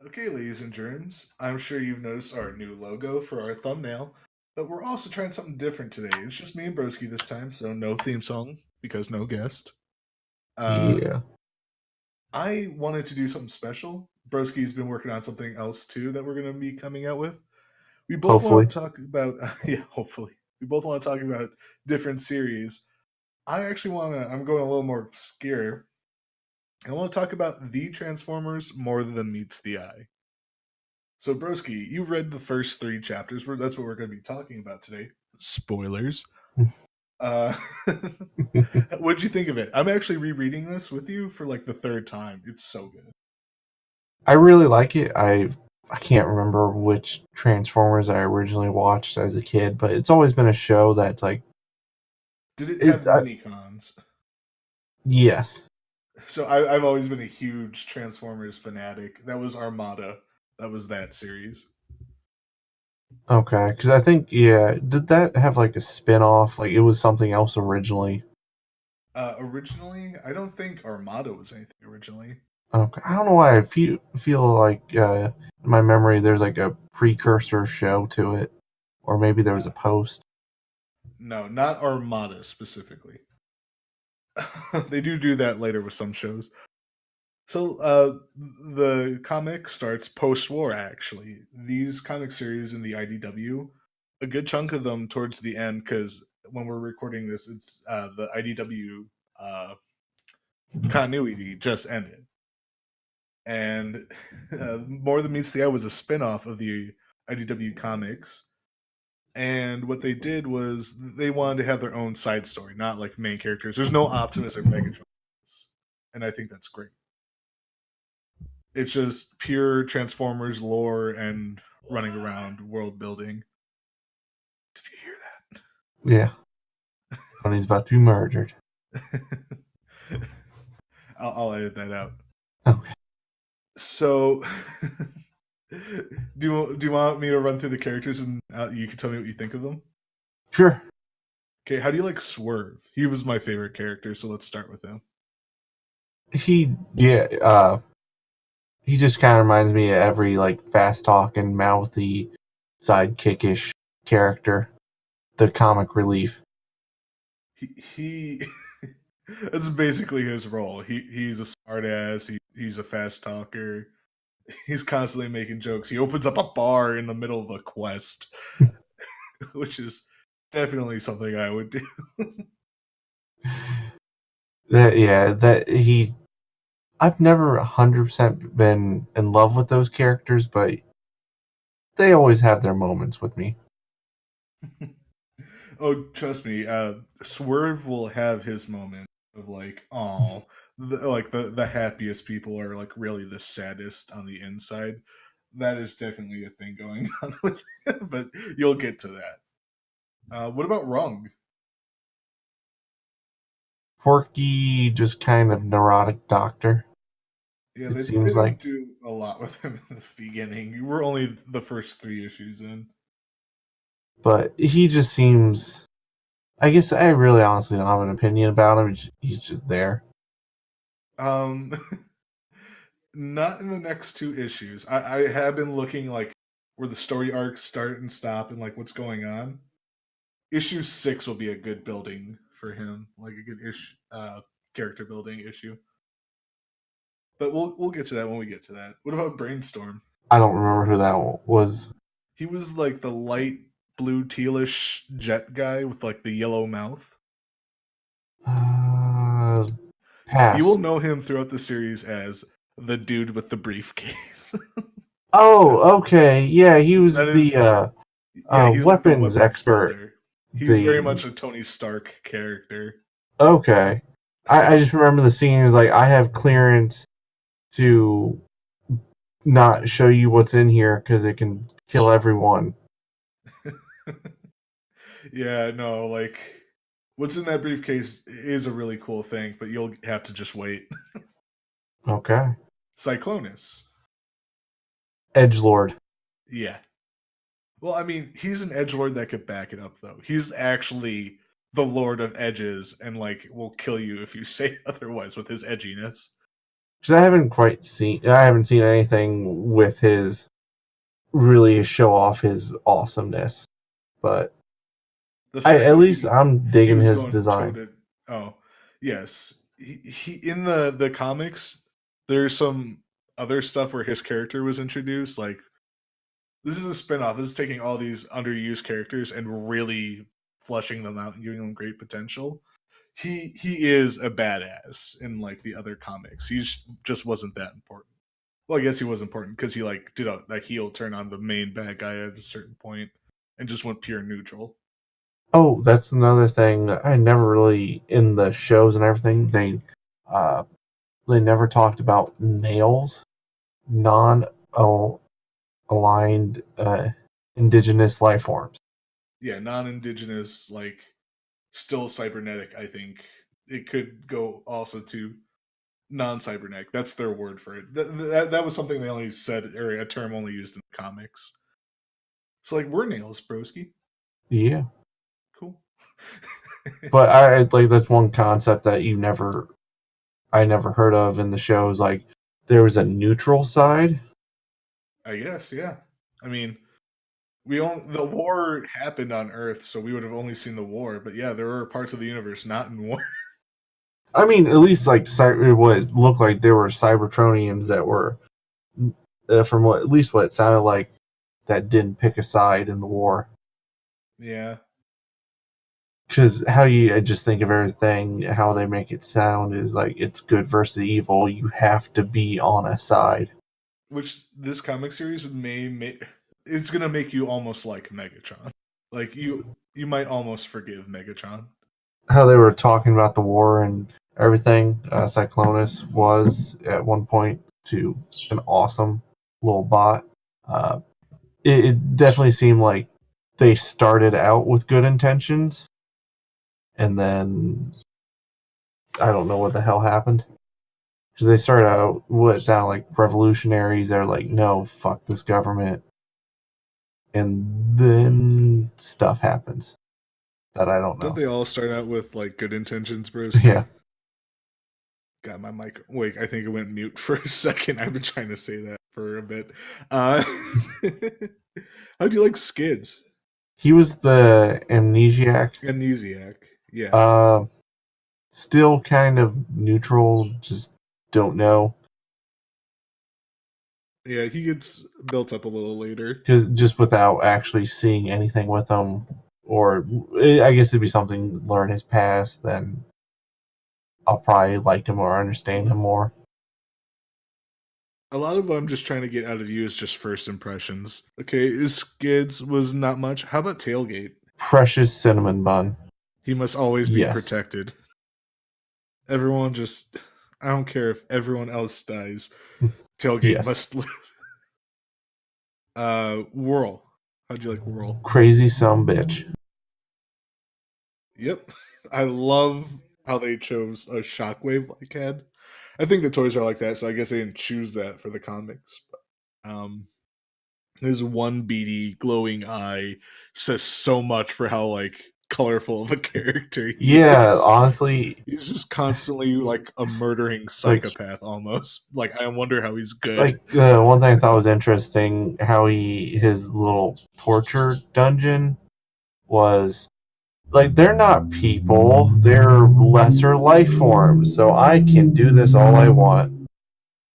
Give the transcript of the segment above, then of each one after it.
Okay, ladies and germs, I'm sure you've noticed our new logo for our thumbnail, but we're also trying something different today. It's just me and Broski this time, so no theme song because no guest. Uh, Yeah, I wanted to do something special. Broski's been working on something else too that we're going to be coming out with. We both want hopefully. to talk about, yeah, hopefully. We both want to talk about different series. I actually want to, I'm going a little more obscure. I want to talk about the Transformers more than meets the eye. So, Broski, you read the first three chapters. That's what we're going to be talking about today. Spoilers. Uh, what'd you think of it? I'm actually rereading this with you for like the third time. It's so good. I really like it. I can't remember which Transformers I originally watched as a kid, but it's always been a show that's like Did it it. have mini cons? Yes, So I've always been a huge Transformers fanatic. That was Armada. That was that series. okay, because I think did that have like a spin-off? Like it was something else originally. Originally, I don't think Armada was anything originally. Okay, I don't know why I feel like in my memory there's like a precursor show to it, or maybe there was a Uh, post. no, not Armada specifically. They do that later with some shows. So the comic starts post-war. Actually, these comic series in the IDW, a good chunk of them towards the end, because when we're recording this, it's the IDW uh, continuity just ended, and More Than Meets the Eye was a spin-off of the IDW comics. And what they did was they wanted to have their own side story, not like main characters. There's no Optimus or Megatron, and I think that's great. It's just pure Transformers lore and running around world building. Did you hear Yeah, when he's about to be murdered. that? I'll edit that out. Okay, So, do you want me to run through the characters and you can tell me what you think of them? sure. Okay, how do you like Swerve? He was my favorite character, so let's start with him. He just kind of reminds me of every like fast talking, mouthy, sidekickish character. The comic relief. He that's basically his role. He's a smartass. He's a fast talker. He's constantly making jokes. He opens up a bar in the middle of a quest, which is definitely something I would do. That he. I've never 100% been in love with those characters, but they always have their moments with me. Oh, trust me, Swerve will have his moment of like, oh, like the happiest people are like really the saddest on the inside. That is definitely a thing going on with him, but you'll get to that. What about Rung? Quirky, just kind of neurotic doctor. Yeah, It they seems didn't like, do a lot with him in the beginning. We're only the first three issues in. but he just seems. I guess I really honestly don't have an opinion about him. He's just there. Um, not in the next two issues. I have been looking like where the story arcs start and stop and like what's going on. Issue six will be a good building for him, like a good character building issue. But we'll get to that when we get to that. What about Brainstorm? I don't remember who that was. He was like the light blue tealish jet guy with like the yellow mouth. Uh, You will pass. know him throughout the series as the dude with the briefcase. Oh, okay. Yeah, he was That the is, yeah, he's like the weapons weapons expert. builder. He's very The much a Tony Stark character. Okay. I just remember the scene is like I have clearance to not show you what's in here because it can kill everyone. Yeah, no, like what's in that briefcase is a really cool thing, but you'll have to just wait. Okay. Cyclonus. Edge Lord. Yeah. Well, I mean, he's an edgelord that could back it up though. He's actually the Lord of Edges and like will kill you if you say otherwise with his edginess. Because I haven't seen anything with his really show off his awesomeness. But The fact at that least I'm he digging was his going toe design. to oh yes, he in the comics there's some other stuff where his character was introduced. Like this is a spinoff. This is taking all these underused characters and really flushing them out and giving them great potential. He is a badass in like the other comics. Just wasn't that important. Well, I guess he was important because he like did a heel turn on the main bad guy at a certain point and just went pure neutral. Oh, that's another thing. I never really in the shows and everything. Uh, they never talked about nails, non-aligned indigenous life forms. Yeah, non-indigenous, like still cybernetic. I think it could go also to non-cybernetic. That's their word for it. That was something they only said, or a term only used in the comics. So like we're nails, broski. Yeah, Cool. but I like that's one concept that I never heard of in the shows. Like there was a neutral side. I guess, yeah. I mean, the war happened on Earth, so we would have only seen the war. But yeah, there were parts of the universe not in war. I mean, at least like what it looked like there were Cybertronians that were, from what at least what it sounded like, that didn't pick a side in the war. Yeah, Because how you I just think of everything, how they make it sound is like it's good versus evil. You have to be on a side. which this comic series may make. It's gonna make you almost like Megatron. Like you might almost forgive Megatron. How they were talking about the war and everything. Cyclonus was at one point to an awesome little bot. Uh, it definitely seemed like they started out with good intentions, and then I don't know what the hell happened. Because they started out what sounded like revolutionaries. They're like, no, fuck this government. And then stuff happens that I don't Don't know. they all start out with like good intentions, broski? Yeah. Got my mic. Wait, I think it went mute for a second. I've been trying to say that for a bit. How do you like Skids? He was the amnesiac. Amnesiac. Yeah. Uh, Still kind of neutral, just don't know. Yeah, he gets built up a little later. Because just without actually seeing anything with him, or I guess it'd be something learn his past, then I'll probably like him or understand him more. A lot of what I'm just trying to get out of you is just first impressions. Okay, Skids was not much. How about Tailgate? Precious cinnamon bun. He must always be Yes. protected. Everyone just. I don't care if everyone else dies. Tailgate Yes. must live. Whirl. How'd you like Whirl? Crazy some bitch. Yep. I love how they chose a shockwave like head. I think the toys are like that, so I guess they didn't choose that for the comics. But, his one beady glowing eye says so much for how like colorful of a character he Yeah, is. honestly, He's just constantly like a murdering like psychopath almost. Like I wonder how he's good. like the one thing I thought was interesting how his little torture dungeon was like they're not people, they're lesser life forms, so I can do this all I want.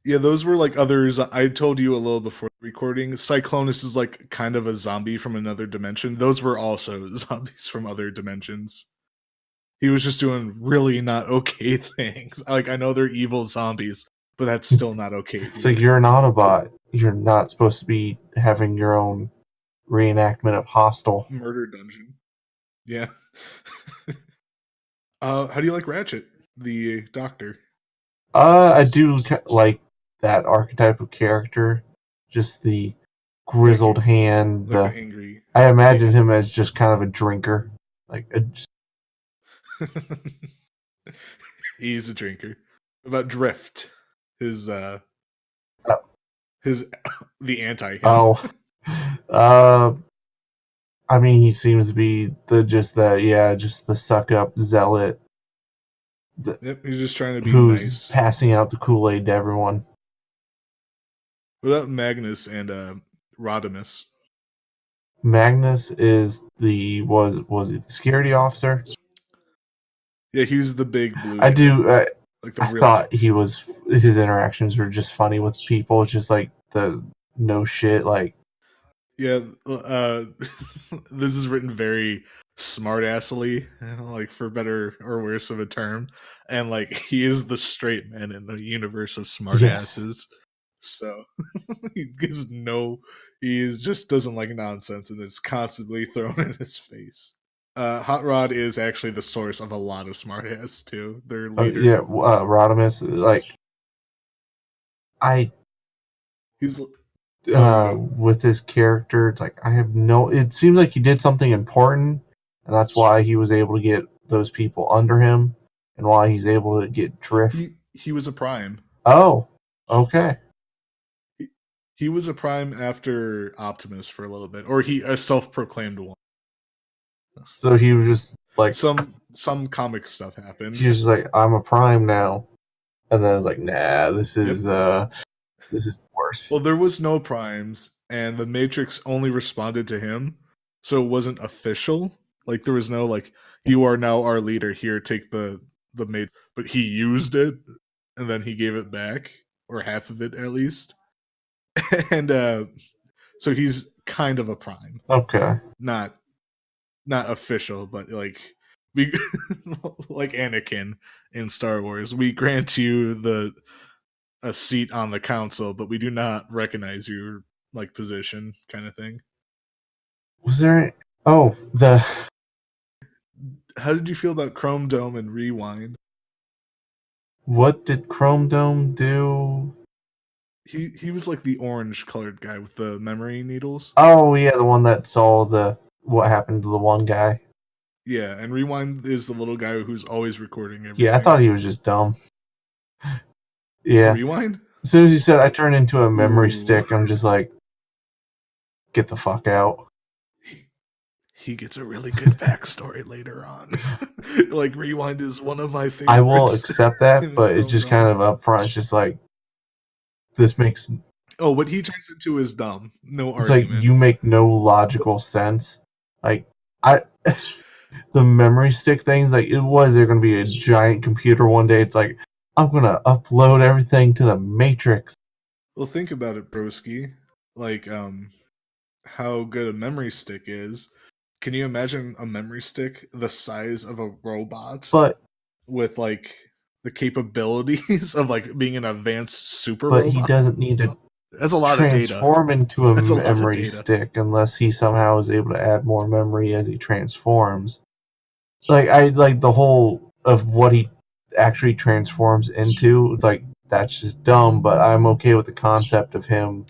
Yeah, those were like others. I told you a little before recording. Cyclonus is like kind of a zombie from another dimension. Those were also zombies from other dimensions. He was just doing really not okay things. Like I know they're evil zombies, but that's still not okay, It's like dude. you're an Autobot. You're not supposed to be having your own reenactment of Hostel. Murder dungeon. Yeah. How do you like Ratchet, the doctor? I do like that archetype of character, just the Like grizzled hand. like the angry. I imagine Yeah. him as just kind of a drinker, like just, He's a drinker. About Drift, his his the anti him. oh, uh, I mean, he seems to be just the suck up zealot. the, Yep, he's just trying to be who's nice. passing out the Kool-Aid to everyone. What about Magnus and Rodimus? Magnus is the was he the security officer? Yeah, he's the big blue I guy, do. like the I real big. thought he was his interactions were just funny with people. It's just like the no shit. Like Yeah, this is written very smartassly, like for better or worse of a term, and like he is the straight man in a universe of yes, smartasses. So he gives no, just doesn't like nonsense, and it's constantly thrown in his face. Hot Rod is actually the source of a lot of smartass too. Their leader. yeah. Rodimus, like I He's oh, you go. with his character, it's like I have no. It seems like he did something important, and that's why he was able to get those people under him, and why he's able to get drift. He was a prime. Oh, okay. He, he was a prime after Optimus for a little bit, or he a self-proclaimed one. So he was just like Some comic stuff he happened. was just like I'm a prime now, and then I was like, nah, Yep. this is worse. Well, there was no primes, and the Matrix only responded to him, so it wasn't official. Like there was no like, you are now our leader. Here, take the mate. But he used it, and then he gave it back, or half of it at least. And so he's kind of a prime, Okay. not not official, but like we like Anakin in Star Wars. We grant you the a seat on the council, but we do not recognize your like position, kind of thing. Was there? Oh, the How did you feel about Chrome Dome and Rewind? what did Chrome Dome do? He was like the orange colored guy with the memory needles. Oh yeah, the one that saw the what happened to the one guy. Yeah, and Rewind is the little guy who's always recording Yeah, I everything. thought he was just dumb. Yeah. Rewind? As soon as he said I turn into a memory Ooh. stick, I'm just like, get the fuck out. He, he gets a really good backstory later on. Like Rewind is one of my I will favorites accept that, in but it's Chrome just kind Dome. of upfront. It's just like this makes Oh, what he turns into is dumb. No it's like argument. you make no logical sense. Like I the memory stick things, like it was there gonna be a giant computer one day. It's like I'm gonna upload everything to the Matrix. Well, think about it, broski. Like, how good a memory stick is. Can you imagine a memory stick the size of a robot But with like the capabilities of like being an advanced super he robot? doesn't need to That's a lot of data. transform into a That's a lot of memory data. stick unless he somehow is able to add more memory as he transforms. Like I like the whole of what he actually transforms into. Like that's just dumb, but I'm okay with the concept of him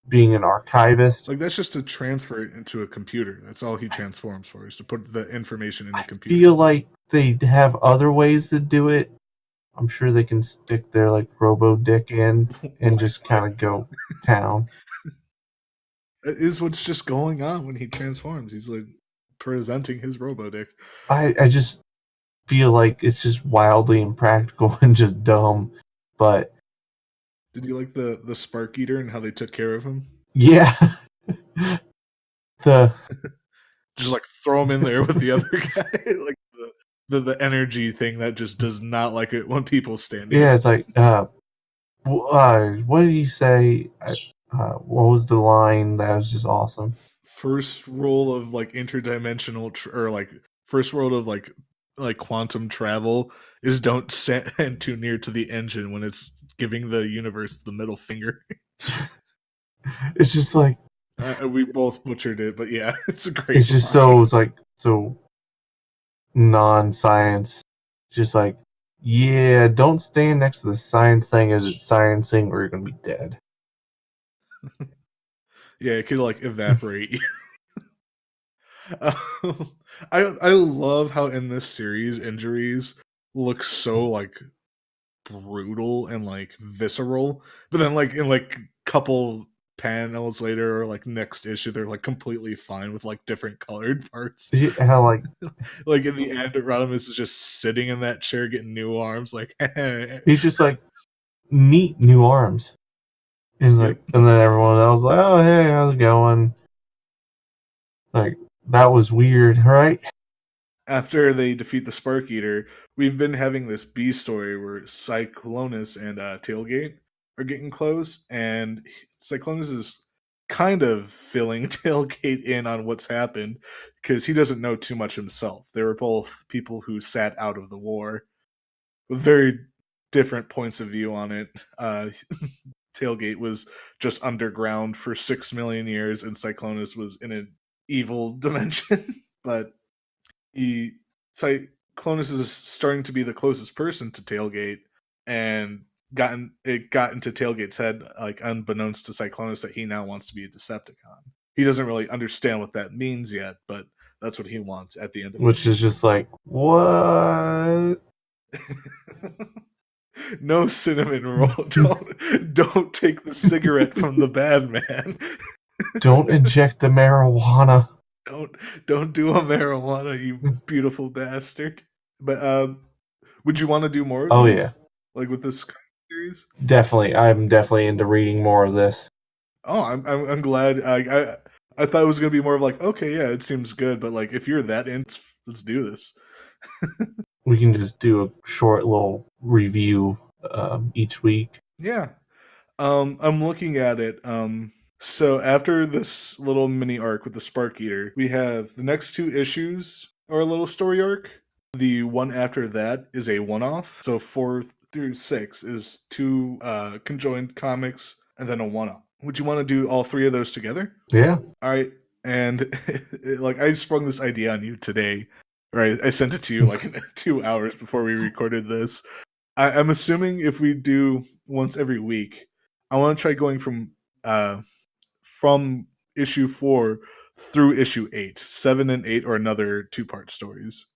being an archivist. Like that's just to transfer it into a computer. That's all he transforms for, is to put the information in I a computer. feel like they have other ways to do it. I'm sure they can stick their like robo dick in and just Wi-Fi. kind of go town. That is what's just going on when he transforms. He's like presenting his Robodick. I just feel like it's just wildly impractical and just dumb. But Did you like the Spark Eater and how they took care of him? yeah, the Just like throw him in there with the other guy, like the energy thing that just does not like it when people stand yeah, near it's like what did he say? What was the line that was just awesome? first rule of like interdimensional or like first rule of like quantum travel is don't stand too near to the engine when it's giving the universe the middle finger. It's just like We both butchered it, but yeah, it's a it's great just line. so it's like so non-science. Just like yeah, don't stand next to the science thing as it's sciencing, or you're gonna be dead. Yeah, it could like evaporate. I love how in this series injuries look so like brutal and like visceral, but then like in like couple panels later or like next issue, they're like completely fine with like different colored parts. How like Like in the end, Rodimus is just sitting in that chair getting new arms. Like, he's just like neat new arms. He's yep. like, and then everyone else like, oh hey, how's it going? Like that was weird, right? After they defeat the Spark Eater, we've been having this B story where Cyclonus and Tailgate are getting close, and Cyclonus is kind of filling Tailgate in on what's happened because he doesn't know too much himself. They were both people who sat out of the war with very different points of view on it. Tailgate was just underground for 6 million years, and Cyclonus was in an evil dimension. But Cyclonus is starting to be the closest person to Tailgate, and got into Tailgate's head, like unbeknownst to Cyclonus, that he now wants to be a Decepticon. He doesn't really understand what that means yet, but that's what he wants at the end of Which it. is just like, what? No cinnamon roll. Don't take the cigarette from the bad man. Don't inject the marijuana. don't don't do a marijuana, you beautiful bastard. But would you want to do more of Oh yeah, these, like with this kind of series? definitely. I'm definitely into reading more of this. Oh, I'm glad. I thought it was gonna be more of like, okay, yeah, it seems good, but like if you're that in, let's do this. We can just do a short little review each week. Yeah. I'm looking at it. So after this little mini arc with the Spark Eater, we have the next two issues are a little story arc. The one after that is a one-off. So 4 through 6 is two conjoined comics and then a one-off. Would you want to do all three of those together? Yeah. All right. And like I sprung this idea on you today, right? I sent it to you like in 2 hours before we recorded this. I'm assuming if we do once every week, I want to try going from issue 4 through issue 8. 7 and 8 are another 2-part stories.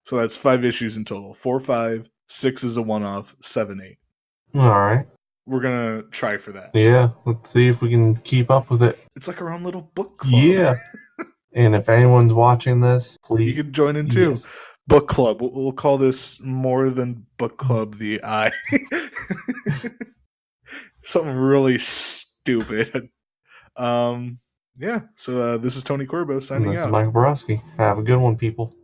So that's 5 issues in total. 4, 5, 6 is a one-off. 7, 8. All right. We're gonna try for that. Yeah. Let's see if we can keep up with it. It's like our own little book club. Yeah. And if anyone's watching this, please. You could join in too. Yes. Book club. We'll call this more than book club. The I. Something really stupid. Yeah. So this is Tony Corbo And signing this is out. Michael Borowski. Have a good one, people.